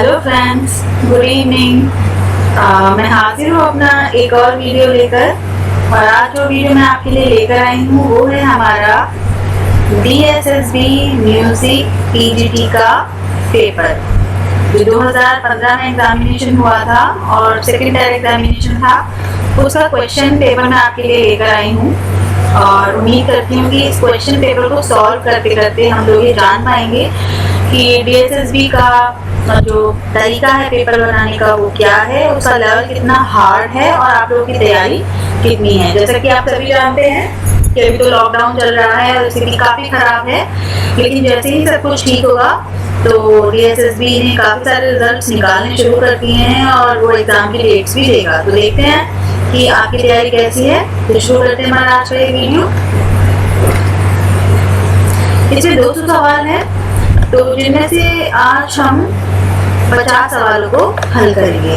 Hello friends, good evening. मैं हाजिर हूँ अपना एक और वीडियो लेकर। और आज जो वीडियो मैं आपके लिए लेकर आई हूँ वो है हमारा DSSB म्यूजिक PGT का पेपर जो 2015 में एग्जामिनेशन हुआ था और सेकेंड टायर एग्जामिनेशन था। उसका क्वेश्चन पेपर मैं आपके लिए लेकर आई हूँ और उम्मीद करती हूँ कि इस क्वेश्चन पेपर को सॉल्व करते करते हम लोग ये जान पाएंगे कि DSSB का जो तरीका है पेपर बनाने का वो क्या है, उसका लेवल कितना हार्ड है और आप लोगों की तैयारी कितनी है। जैसा कि आप सभी जानते हैं कि अभी तो लॉकडाउन चल रहा है और स्थिति काफ़ी ख़राब है, लेकिन जैसे ही सब कुछ ठीक होगा तो DSSB ने काफ़ी सारे रिजल्ट्स निकालने शुरू कर दिए हैं और वो एग्ज़ाम की डेट्स भी देगा। तो देखते हैं कि आपकी तैयारी कैसी है। तो शुरू करते हैं हमारा आज का ये वीडियो। इसमें 200 सवाल हैं, तो जिनमें से आज हम 50 सवालों को हल करेंगे।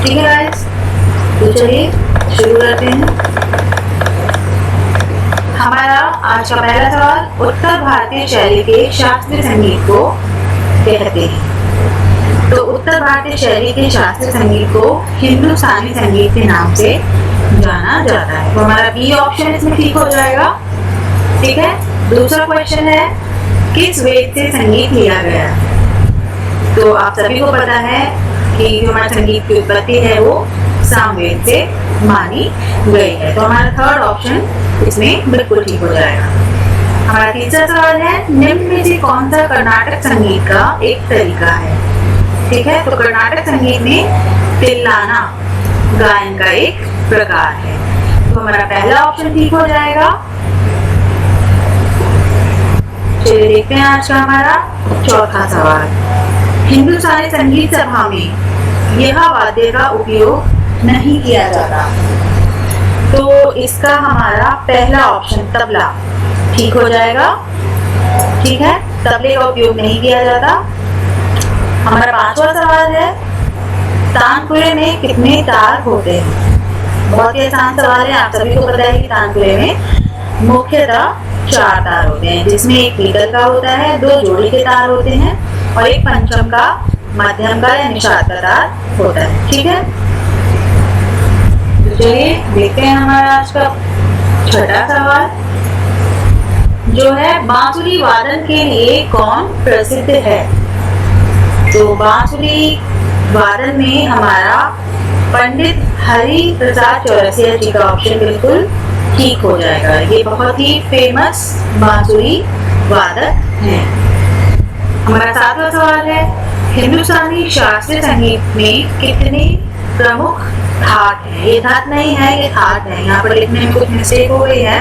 ठीक है गाइस, तो चलिए शुरू करते हैं। हमारा आज का पहला सवाल, उत्तर भारतीय शैली के शास्त्रीय संगीत को कहते हैं। तो उत्तर भारतीय शैली के शास्त्रीय संगीत को हिंदुस्तानी संगीत के नाम से जाना जाता है। तो हमारा बी ऑप्शन इसमें ठीक हो जाएगा। ठीक है। दूसरा क्वेश्चन है, किस वेद से संगीत लिया गया? तो आप सभी को पता है कि जो हमारे संगीत की उत्पत्ति है वो सामवेद से मानी गई है। तो हमारा थर्ड ऑप्शन इसमें बिल्कुल ठीक हो जाएगा। हमारा तीसरा सवाल है, निम्न में से कौन सा कर्नाटक संगीत का एक तरीका है? ठीक है। तो कर्नाटक संगीत में तिल्लाना गायन का एक प्रकार है। तो हमारा पहला ऑप्शन ठीक हो जाएगा। चलिए देखते हैं आज का हमारा चौथा सवाल, हिंदुस्तानी संगीत सभा में यह वाद्य का उपयोग नहीं किया जाता। तो इसका हमारा पहला ऑप्शन तबला ठीक हो जाएगा। ठीक है, तबले का उपयोग नहीं किया जाता। हमारा पांचवा सवाल है, तानपुरे में कितने तार होते हैं? बहुत ही आसान सवाल है, आप सभी को पता है कि तानपुरे में मुख्यतः 4 तार होते हैं, जिसमें एक मीटर का होता है, 2 जोड़ी के तार होते हैं और एक पंचम का, मध्यम का या निषाद का तार होता है। ठीक है। तो चलिए देखते हैं हमारा आज का छठा सवाल जो है, बांसुरी वादन के लिए कौन प्रसिद्ध है? तो बांसुरी वादन में हमारा पंडित हरि प्रसाद चौरसिया जी का ऑप्शन बिल्कुल ठीक हो जाएगा। ये बहुत ही फेमस बांसुरी वादक हैं। हमारा सातवां सवाल है, हिंदुस्तानी शास्त्रीय संगीत में कितने प्रमुख थाट हैं? ये थाट नहीं है, ये थाट है। यहाँ पर लिखने में कुछ मिस्टेक हो गई है।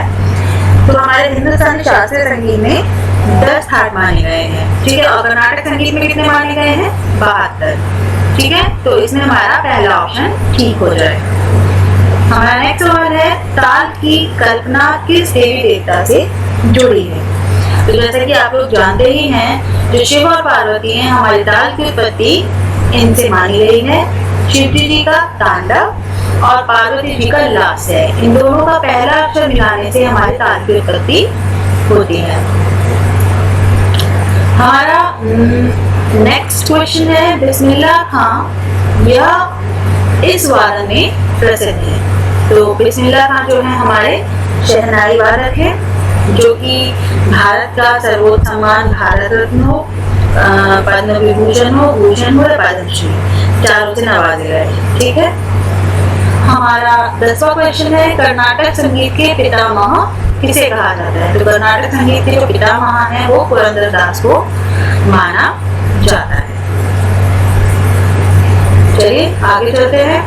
तो हमारे हिंदुस्तानी शास्त्रीय संगीत में 10 थाट माने गए हैं। ठीक है। और कर्नाटक संगीत में कितने माने गए हैं? 72। ठीक है। तो इसमें हमारा पहला ऑप्शन ठीक हो जाएगा। हमारा नेक्स्ट सवाल है, ताल की कल्पना किस देवी देवता से जुड़ी है? तो जैसा कि आप लोग जानते ही हैं, जो शिव और पार्वती हैं, हमारी ताल की उत्पत्ति इनसे मानी गई है। शिव जी का तांडव और पार्वती जी का लास्य है। इन दोनों का पहला अक्षर मिलाने से हमारी ताल की उत्पत्ति होती है। हमारा नेक्स्ट क्वेश्चन है, बिस्मिल्लाह खां यह इस वादन में प्रसिद्ध है। तो बिस्मिल्लाह खां जो है हमारे शहनाई वादक है, जो कि भारत का सर्वोच्च सम्मान भारत रत्न हो, पद्म विभूषण हो, भूषण हो या पद्मश्री, चारों से नवाजे गए। ठीक है। हमारा 10वां क्वेश्चन है, कर्नाटक संगीत के पितामह किसे कहा जाता है? तो कर्नाटक संगीत के जो पितामह हैं वो पुरंदरदास को माना जाता है। चलिए आगे चलते हैं,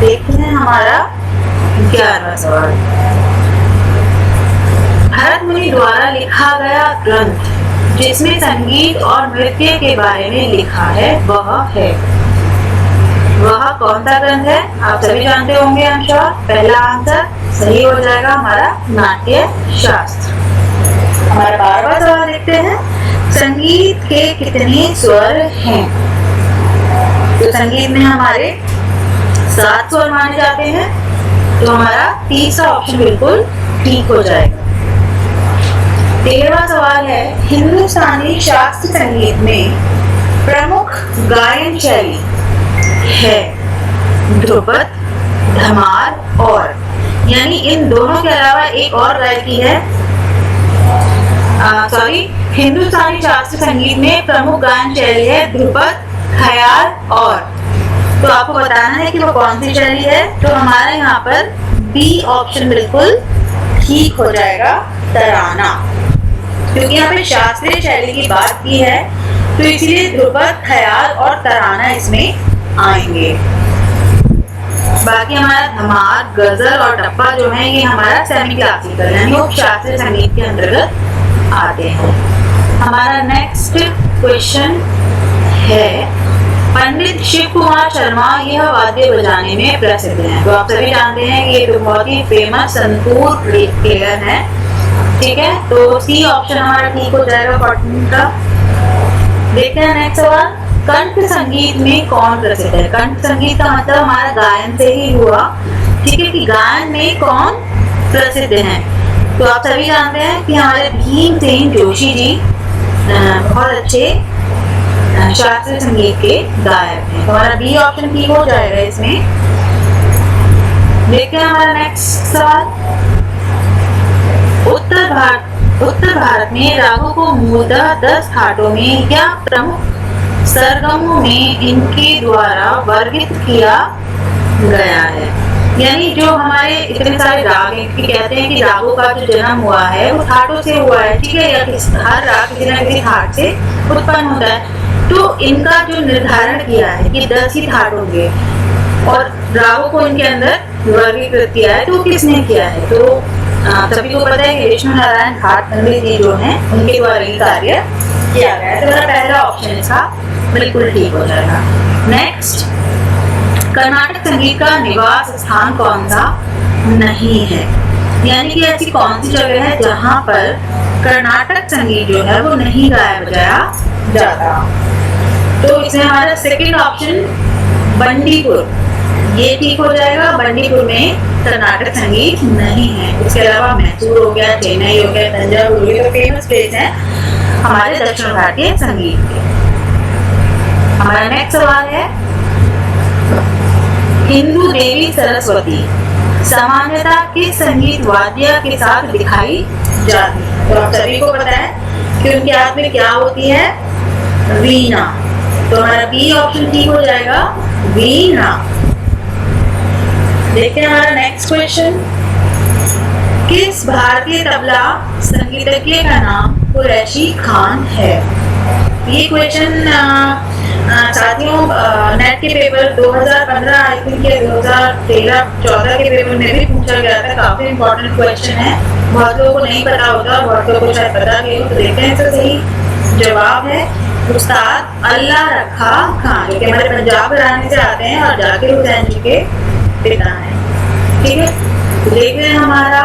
देखते हैं हमारा 11वां सवाल, भरत मुनि द्वारा लिखा गया ग्रंथ जिसमें संगीत और नृत्य के बारे में लिखा है वह कौन सा ग्रंथ है? आप सभी जानते होंगे आंसर। पहला आंसर सही हो जाएगा हमारा नाट्य शास्त्र। हमारा 12वां सवाल देखते हैं, संगीत के कितने स्वर हैं? तो संगीत में हमारे 7 स्वर माने जाते हैं। तो हमारा तीसरा ऑप्शन बिल्कुल ठीक हो जाएगा। 13वां सवाल है, हिंदुस्तानी शास्त्रीय संगीत में प्रमुख गायन शैली है ध्रुपद, धमार और, यानी इन दोनों के अलावा एक और गायकी है, हिंदुस्तानी शास्त्रीय संगीत में प्रमुख गायन शैली है ध्रुपद, ख्याल और। तो आपको बताना है कि वो कौन सी शैली है। तो हमारे यहाँ पर बी ऑप्शन बिल्कुल ठीक हो जाएगा, तराना, क्योंकि यहाँ पे शास्त्रीय शैली की बात की है, तो इसलिए ध्रुपद, ख्याल और तराना इसमें आएंगे। बाकी हमारा धमार, गजल और टप्पा जो है ये हमारा सेमी क्लासिकल यानी उप शास्त्रीय संगीत के अंतर्गत आते हैं। हमारा नेक्स्ट क्वेश्चन है, पंडित शिव कुमार शर्मा यह वाद्य बजाने में प्रसिद्ध हैं। तो आप सभी जानते हैं कि ये तो बहुत ही फेमस संतूर प्लेयर है, ठीक है। तो सी ऑप्शन हमारा ठीक हो जाएगा 14 का। देखते हैं नेक्स्ट सवाल, कंठ संगीत में कौन प्रसिद्ध है। कंठ संगीत का मतलब हमारा गायन से ही हुआ, ठीक है, कि गायन में कौन प्रसिद्ध है। तो आप सभी जानते हैं कि हमारे भीमसेन जोशी जी बहुत अच्छे शास्त्रीय संगीत के गायक हैं। तो हमारा बी ऑप्शन ठीक हो जाएगा इसमें। देखते हैं हमारा नेक्स्ट सवाल, उत्तर भारत में रागों को मूलतः 10 ठाटों में या प्रमुख सरगमों में इनके द्वारा वर्गित किया गया है। यानी जो हमारे इतने सारे राग हैं, कि कहते हैं कि रागों का जो जन्म हुआ है वो ठाटों से हुआ है, ठीक है, या हर राग किसी न किसी ठाट से उत्पन्न होता है। तो इनका जो निर्धारण किया है कि 10 ही ठाट होंगे और रागों को इनके अंदर वर्गीकृत किया है, तो किसने किया है। तो सभी को पता है कि विष्णु नारायण भाट पंडित जी जो हैं उनके द्वारा ये कार्य किया गया है। तो मेरा पहला ऑप्शन इसका बिल्कुल ठीक हो जाएगा। नेक्स्ट, कर्नाटक संगीत का निवास स्थान कौन सा नहीं है, यानी कि ऐसी कौन सी जगह है जहां पर कर्नाटक संगीत जो है वो नहीं गाया बजाया जाता। तो इसमें हमारा सेकंड ऑप्शन बंडीपुर, ये ठीक हो जाएगा। बंडीपुर में कर्नाटक संगीत नहीं है। इसके अलावा मैसूर हो गया, चेन्नई हो गया, तंजावुर हो गया, तो फेमस प्लेस है हमारे दक्षिण भारतीय संगीत के। हमारा नेक्स्ट सवाल है, हिंदू देवी सरस्वती सामान्यतः किस संगीत वाद्य के साथ दिखाई जाती है। तो आप सभी को पता है कि उनके हाथ में क्या होती है, वीणा। तो हमारा बी ऑप्शन ठीक हो जाएगा, वीणा। देखते हैं हमारा नेक्स्ट क्वेश्चन, किस भारतीय तबला संगीतज्ञ का नाम कुरैशी खान है। ये क्वेश्चन साथियों नेट के पेपर 2015 आई थिंक 2013-14 के पेपर में भी पूछा गया था। काफी इंपॉर्टेंट क्वेश्चन है, बहुत लोगों को नहीं पता होगा, बहुत लोगों को शायद पता नहीं हो। तो देखते हैं इसका सही जवाब है उस्ताद अल्लाह रखा खान, जो कि हमारे पंजाब घराने से आते हैं और जाकिर हुसैन जी के पिता हैं, ठीक है। तो देखते हैं हमारा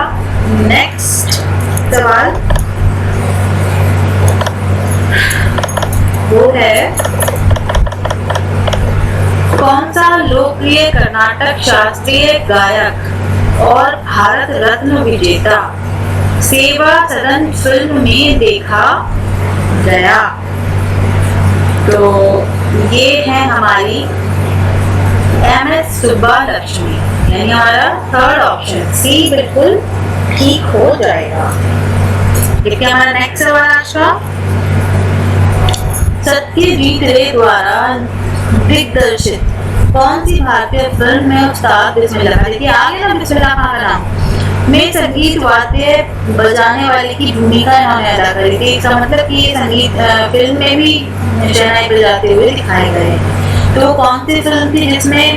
नेक्स्ट सवाल, वो है कौन सा लोकप्रिय कर्नाटक शास्त्रीय गायक और भारत रत्न विजेता सेवा सदन फिल्म में देखा गया। तो ये है हमारी MS सुब्बालक्ष्मी, यानी हमारा थर्ड ऑप्शन सी बिल्कुल ठीक हो जाएगा। देखिए हमारा नेक्स्ट सवाल आज का, सत्यजीत रे द्वारा दिग्दर्शित कौन सी भारतीय फिल्म में उस्ताद बिस्मिल्लाह, देखिए आगे ना बिस्मिल्लाह खान का नाम में संगीत वाद्य बजाने वाले की भूमिका इन्होंने अदा करी थी। इसका मतलब कि ये संगीत फिल्म में भी शहनाई बजाते हुए दिखाए गए। तो कौन सी फिल्म थी जिसमें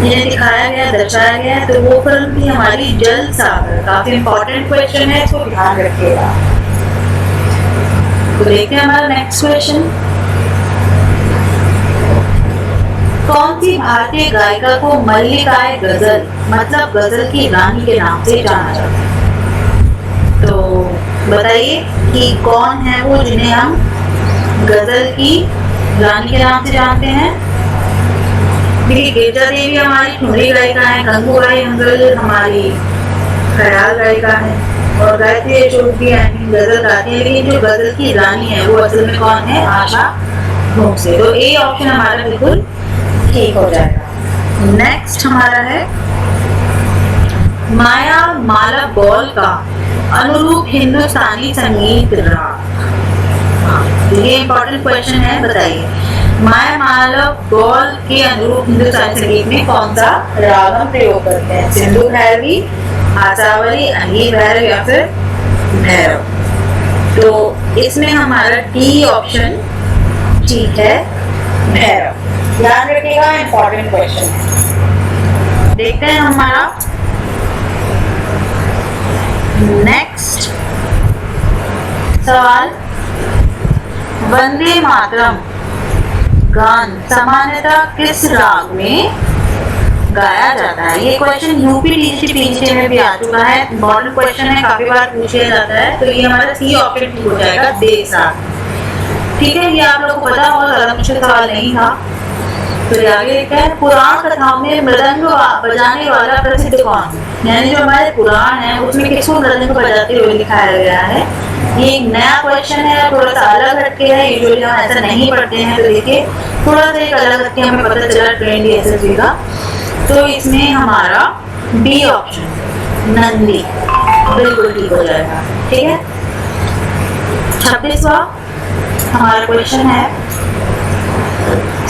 ये दिखाया गया, दर्शाया गया। तो वो फिल्म थी हमारी जल सागर। काफी इंपॉर्टेंट क्वेश्चन है, इसको ध्यान रखिएगा। तो देखते हैं हमारा नेक्स्ट क्वेश्चन, कौन सी भारतीय गायिका को मल्लिकाए गजल मतलब गजल की रानी के नाम से जाना जाता है। तो बताइए कि कौन है वो जिन्हें हम गजल की रानी के नाम से जानते हैं। देखिए गिरजा देवी हमारी ठुमरी गायिका है, गंगूबाई हंगल हमारी ख्याल गायिका है और गायत्री चौधरी गजल गाती है। लेकिन जो गजल की रानी है वो असल में कौन है, आशा मुंह से। तो ए ऑप्शन हमारा बिल्कुल ठीक हो जाएगा। नेक्स्ट हमारा है माया मालव गौल का अनुरूप हिंदुस्तानी संगीत राग। ये इंपॉर्टेंट क्वेश्चन है, बताइए माया मालव गौल के अनुरूप हिंदुस्तानी संगीत में कौन सा राग हम प्रयोग करते हैं? सिंधु भैरवी, आसावरी, अंगीर भैरव या फिर भैरव? तो इसमें हमारा डी ऑप्शन ठीक है, भैरव। ध्यान रखिएगा, इंपॉर्टेंट क्वेश्चन है। देखते हैं हमारा नेक्स्ट सवाल। वंदे मातरम गान सामान्यतः किस राग में गाया जाता है? ये क्वेश्चन यूपी टीजीटी में भी आ चुका है, इंपॉर्टेंट क्वेश्चन है, काफी बार पूछा जाता है। तो ये हमारा सी ऑप्शन ठीक हो जाएगा, देश राग। ठीक है, ये आप लोगों को पता होगा, ज्यादा मुश्किल सवाल नहीं था। तो आगे देखते हैं पुराण कथाओं में मृदंग बजाने वाला प्रसिद्ध कौन? यानी जो हमारे पुराण है उसमें किसको मृदंग बजाते हुए दिखाया गया है? ये एक नया क्वेश्चन है, थोड़ा सा अलग हटके है, यूजुअली हम ऐसा नहीं पढ़ते हैं। तो देखिए थोड़ा सा एक अलग हटके हमें पता चला ट्रेंड एसएसबी का। तो इसमें हमारा बी ऑप्शन नंदी बिल्कुल ठीक हो जाएगा। ठीक है, 26वां हमारा क्वेश्चन है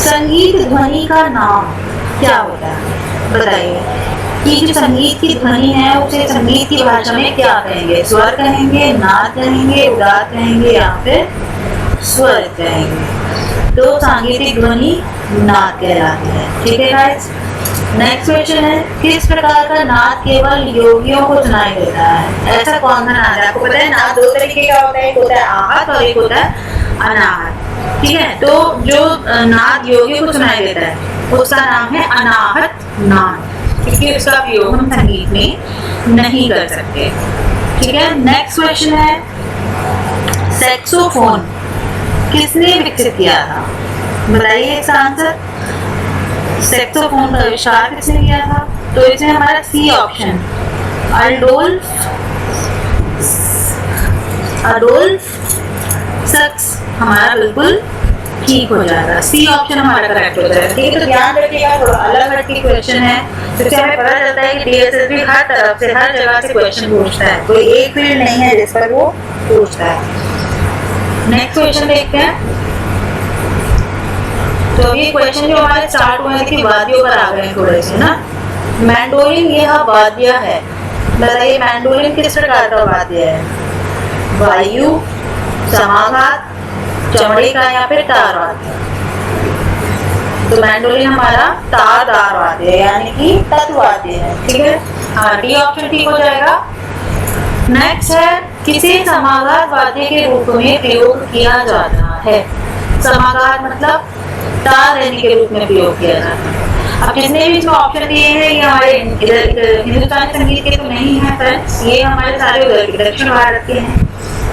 संगीत ध्वनि का नाम क्या होता है? बताइए कि जो संगीत की ध्वनि है उसे संगीत की भाषा में क्या कहेंगे? स्वर कहेंगे, नाद कहेंगे, उदात कहेंगे या फिर स्वर कहेंगे? तो सांगीतिक ध्वनि नाद कहलाती है। ठीक है गाइस, नेक्स्ट क्वेश्चन है किस प्रकार का नाद केवल योगियों को सुनाई देता है? ऐसा कौन सा नाद है? आपको पता है नाद दो तरीके का होता है, एक होता है आहत और एक होता है अनाहत। ठीक है, तो जो नाद योगियों को सुनाई देता है उसका नाम है अनाहत नाद, क्योंकि उसका प्रयोग हम संगीत में नहीं कर सकते। ठीक है, नेक्स्ट क्वेश्चन है सैक्सोफोन किसने विकसित किया था? बताइए इसका आंसर। सैक्सोफोन का आविष्कार किसने किया था? तो इसमें हमारा सी ऑप्शन अडोल्फ सक्स हमारा बिल्कुल ठीक हो जाएगा। सी ऑप्शन हमारा करेक्ट हो जाएगा। ठीक है, तो ध्यान रखिएगा, थोड़ा अलग हटके क्वेश्चन है, जिससे हमें पता चलता है कि डीएसएसबी हर तरफ से हर जगह से क्वेश्चन पूछता है, कोई एक फील्ड नहीं है जिस पर वो पूछता है। नेक्स्ट क्वेश्चन देखते हैं। तो ये क्वेश्चन जो हमारे स्टार्ट हुए थे वाद्यों पर आ गए थोड़े से ना। मैंडोलिन यह वाद्य है, बताइए मैंडोलिन किस प्रकार का वाद्य है? वायु, समाघात, चमड़े का या फिर तार वाद्य? तो मैंडोलिन हमारा तारदार वाद्य है, यानी कि तत्व वाद्य है। ठीक है, हाँ डी ऑप्शन ठीक हो जाएगा। नेक्स्ट है किसे समाघात वाद्य के रूप में प्रयोग किया जाता है? समाघात मतलब तार रहने के रूप में प्रयोग किया जाता है। अब जितने भी इसमें ऑप्शन दिए हैं ये हमारे हिंदुस्तानी संगीत के तो नहीं है फ्रेंड्स, ये हमारे सारे दक्षिण भारत के हैं।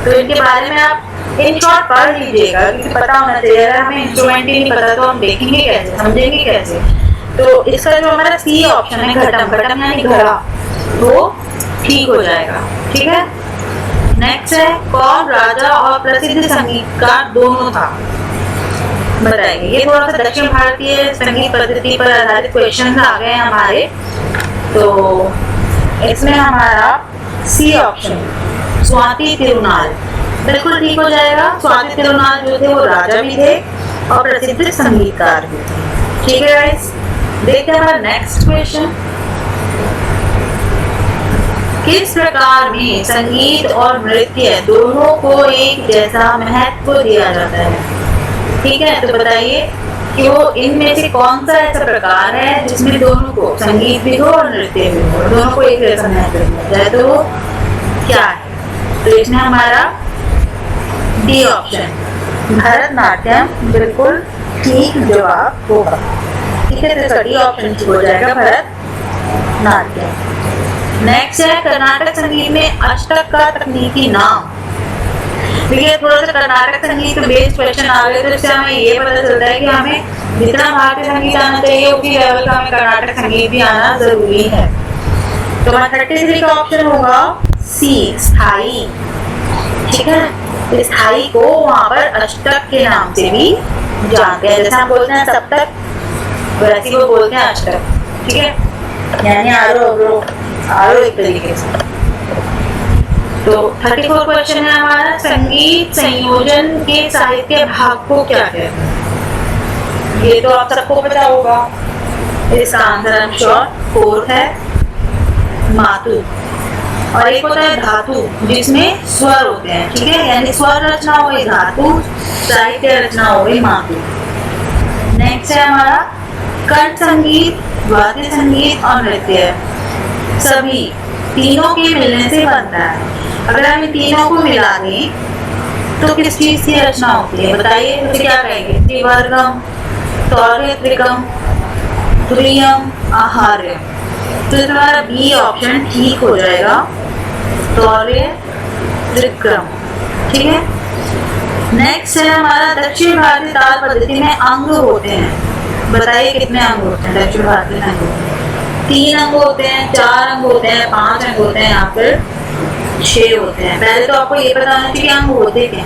तो इनके बारे में आप इन शॉर्ट पढ़ लीजिएगा, क्योंकि पता होना चाहिए। अगर हमें इंस्ट्रूमेंट ही नहीं पता तो हम देखेंगे कैसे, समझेंगे कैसे? तो इसका जो हमारा सी ऑप्शन है घटम, घटम यानी घड़ा, वो ठीक हो जाएगा। ठीक है, नेक्स्ट है कौन राजा और प्रसिद्ध संगीतकार दोनों था? बताइए। ये थोड़ा सा दक्षिण भारतीय संगीत पद्धति पर आधारित क्वेश्चन आ गए हमारे। तो इसमें हमारा सी ऑप्शन स्वाति तिरुनाल बिल्कुल ठीक हो जाएगा। स्वाति तिरुनाल जो थे वो राजा भी थे और प्रसिद्ध संगीतकार भी थे। ठीक है गाइस, देखते हैं हमारा नेक्स्ट क्वेश्चन। किस प्रकार में संगीत और नृत्य दोनों को एक जैसा महत्व दिया जाता है? ठीक है, तो बताइए कि वो इनमें से कौन सा ऐसा प्रकार है जिसमें दोनों को, संगीत भी हो और नृत्य भी हो, दोनों को एक जैसा महत्व दिया जाए, तो वो क्या है? तो इसमें हमारा डी ऑप्शन भरतनाट्यम बिल्कुल ठीक जवाब होगा। ठीक है, तो इसका डी ऑप्शन ठीक हो जाएगा, भरतनाट्यम। नेक्स्ट है कर्नाटक संगीत में अष्टक का तकनीकी नाम। देखिए थोड़ा सा कर्नाटक संगीत बेस्ड क्वेश्चन आ गए, तो इससे हमें ये पता चलता है कि हमें जितना भारतीय संगीत आना चाहिए उसी लेवल का हमें कर्नाटक संगीत भी आना जरूरी है। तो हमारा 33 का ऑप्शन होगा सी स्थाई। ठीक है, स्थाई को वहां पर अष्टक के नाम से भी जानते हैं। जैसे हम बोलते हैं सब तक, वैसे वो बोलते हैं आज तक। ठीक है, यानी आरो अवरो, आरो एक तरीके से। तो 34 क्वेश्चन है हमारा, संगीत संयोजन के साहित्य भाग को क्या कहते हैं? ये तो आप सबको पता होगा। इसका आंसर आई एम श्योर 4 है, मातु। और एक होता है धातु, जिसमें स्वर होते हैं। ठीक है, यानी स्वर रचना हो गई धातु, साहित्य रचना हो गई मातु। नेक्स्ट है हमारा कंठ संगीत, वाद्य संगीत और नृत्य, सभी तीनों के मिलने से बनता है। अगर हम इन तीनों को मिला दें तो किस चीज की रचना होती है बताइए? तो क्या कहेंगे? त्रिवर्गम, तौर्य त्रिकम, तुरीयम, आहार्य। तो तुम्हारा बी ऑप्शन ठीक हो जाएगा, तौर्य त्रिक्रम। ठीक है, नेक्स्ट है हमारा दक्षिण भारतीय ताल पद्धति में अंग होते हैं। बताइए कितने अंग होते हैं दक्षिण भारतीय अंग? 3 अंग होते हैं, 4 अंग होते हैं, 5 अंग होते हैं या फिर 6 होते हैं। पहले तो आपको ये पता होना चाहिए अंग होते क्या,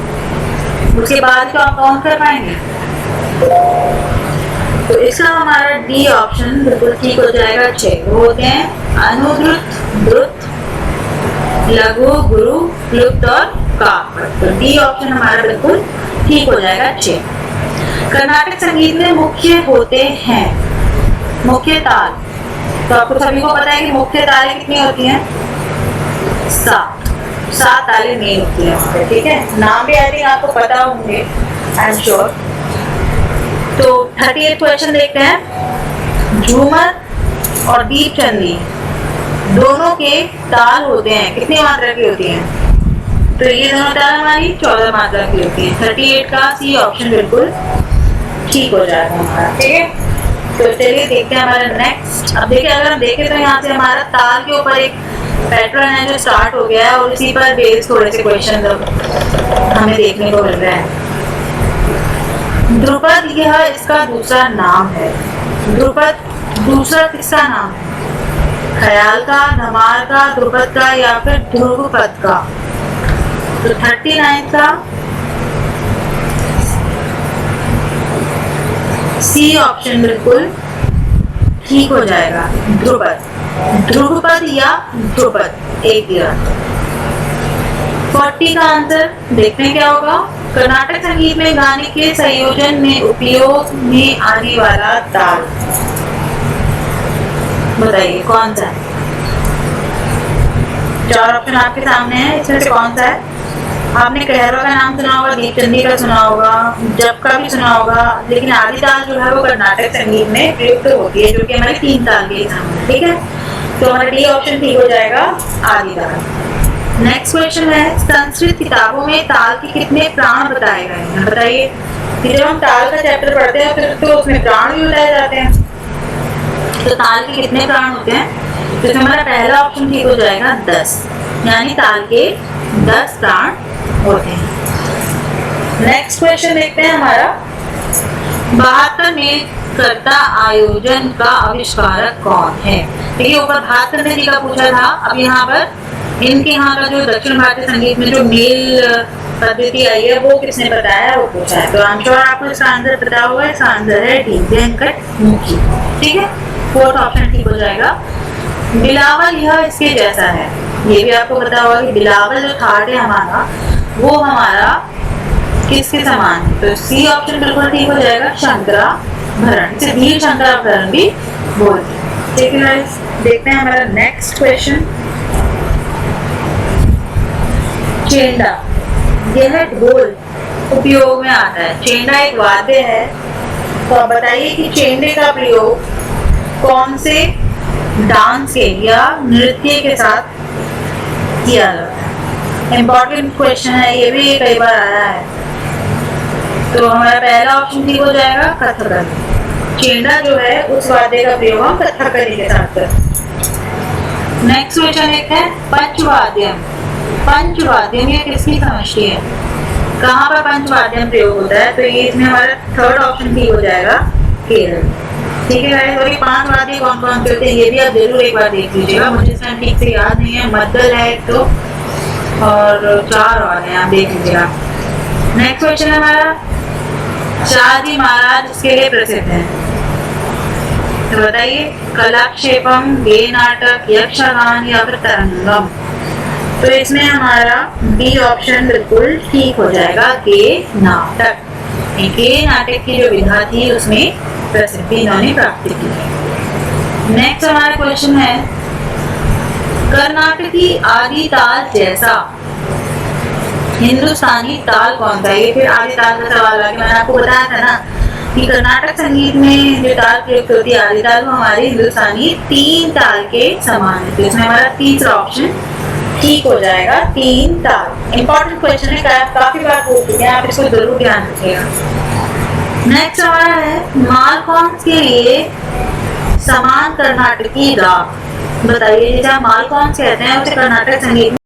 उसके बाद तो आप काउंट कर पाएंगे। तो इसका हमारा डी ऑप्शन बिल्कुल ठीक हो जाएगा। 6 वो होते हैं अनुद्रुत, द्रुत, लघु, गुरु, क्लुप्त और काक। तो डी ऑप्शन हमारा बिल्कुल ठीक हो जाएगा 6। कर्नाटक संगीत में मुख्य होते हैं, मुख्य ताल। तो आपको सभी को पता है कि मुख्य तालें कितनी होती हैं? 7 तालें मेन होती हैं। ठीक है, नाम भी आई थिंक आपको पता होंगे, आई एम श्योर। तो 38 क्वेश्चन देखते हैं। झूमर और दीप चंदी दोनों के ताल होते हैं, कितनी मात्रा की होती हैं? तो ये दोनों ताल हमारी 14 मात्रा की होती है। 38 का सी ऑप्शन बिल्कुल ठीक हो जाएगा हमारा। ठीक है, तो चलिए देखते हैं हमारा नेक्स्ट। अब देखिए, अगर हम देखें तो यहाँ से हमारा ताल के ऊपर एक पैटर्न है जो स्टार्ट हो गया है और इसी पर बेस थोड़े से क्वेश्चन हमें देखने को मिल रहा है। ध्रुपद यह इसका दूसरा नाम है। ध्रुपद दूसरा किसका नाम है? ख्याल का, धमाल का, ध्रुपद का या फिर ध्रुवपद का? तो 39 का सी ऑप्शन बिल्कुल ठीक हो जाएगा, ध्रुपद। ध्रुवपद या ध्रुपद एक दिया। 40 का आंसर देखते हैं क्या होगा। कर्नाटक संगीत में गाने के संयोजन में उपयोग में आने वाला ताल बताइए कौन सा है? 4 ऑप्शन आपके सामने है, इसमें से कौन सा है? आपने कहरवा का नाम सुना होगा, दीपचंदी का सुना होगा, जप का भी सुना होगा, लेकिन आदि ताल जो है वो कर्नाटक संगीत में प्रयुक्त होती है, जो कि हमारे 3 ताल के सामने। ठीक है, तो हमारा डी ऑप्शन ठीक हो जाएगा, आदि ताल। नेक्स्ट क्वेश्चन है, संस्कृत किताबों में ताल के कितने प्राण बताए गए हैं? बताइए, जब हम ताल का चैप्टर पढ़ते हैं फिर तो उसमें प्राण भी बताए जाते हैं। तो ताल के कितने प्राण होते हैं? तो हमारा पहला ऑप्शन ठीक हो जाएगा 10, यानी ताल के 10 प्राण होते हैं। नेक्स्ट क्वेश्चन देखते हैं हमारा, 72 में कर्ता आयोजन का आविष्कारक कौन है? देखिए, ऊपर भात करने जी का पूछा था, अब यहाँ पर इनके यहाँ का जो दक्षिण भारतीय संगीत में जो मेल पद्धति आई है वो किसने बताया, वो पूछा है। तो आई एम श्योर आपको इसका आंसर पता होगा। इसका आंसर है डी, वेंकट मुखी। ठीक है, 4th ऑप्शन ठीक हो जाएगा। बिलावल यह इसके जैसा है, ये भी आपको पता होगा कि बिलावल जो थाट है हमारा वो हमारा किसके समान है? तो सी ऑप्शन बिल्कुल ठीक हो जाएगा, शंकराभरण। इसे धीर शंकराभरण भी बोलते हैं। ठीक है गाइस, देखते हैं हमारा नेक्स्ट क्वेश्चन। चेंडा, यह ढोल उपयोग में आता है। चेंडा एक वाद्य है, तो आप बताइए कि चेंडे का प्रयोग कौन से डांस के या नृत्य के साथ किया जाता है? इम्पोर्टेंट क्वेश्चन है, ये भी कई बार आया है। तो हमारा पहला ऑप्शन ठीक हो जाएगा, कथकली। चेंडा जो है उस वाद्य का प्रयोग हम कथकली के साथ करते हैं। नेक्स्ट क्वेश्चन एक है, पंचवाद्यम। पंचवाद्यम ये किसकी समष्टि है? कहाँ पर पंचवाद्यम प्रयोग होता है? तो ये इसमें हमारा 3rd ऑप्शन ठीक हो जाएगा, केरल। ठीक है गाइस, और ये 5 वाद्य कौन कौन से होते हैं ये भी आप जरूर एक बार देख लीजिएगा, मुझे इसमें ठीक से याद नहीं है। मद्दल है एक तो, और 4 और हैं, आप देख लीजिएगा। नेक्स्ट क्वेश्चन है हमारा, शहाजी महाराज इसके लिए प्रसिद्ध है। तो बताइए, कलाक्षेपम, गे नाटक, यक्षगान या फिर तरंगम। तो इसमें हमारा बी ऑप्शन बिल्कुल ठीक हो जाएगा, गे नाटक। गे नाटक की जो विधा थी उसमें प्रसिद्धि इन्होंने प्राप्त की है। नेक्स्ट हमारा क्वेश्चन है, कर्नाटकी आदि ताल जैसा हिंदुस्तानी ताल कौन सा? ये फिर आदि ताल का सवाल आ गया। मैंने आपको बताया था ना कि कर्नाटक संगीत में जो ताल प्रयुक्त होती है आदि ताल, वो हमारे हिंदुस्तानी 3 ताल के समान है। तो इसमें हमारा तीसरा ऑप्शन ठीक हो जाएगा, 3 ताल। इंपॉर्टेंट क्वेश्चन है, काफी बार पूछ चुके हैं, आप इसको जरूर ध्यान रखिएगा। नेक्स्ट हमारा है, मालकौंस के लिए समान कर्नाटकी राग। बताइए, जैसे आप मालकौंस कहते हैं उसे कर्नाटक संगीत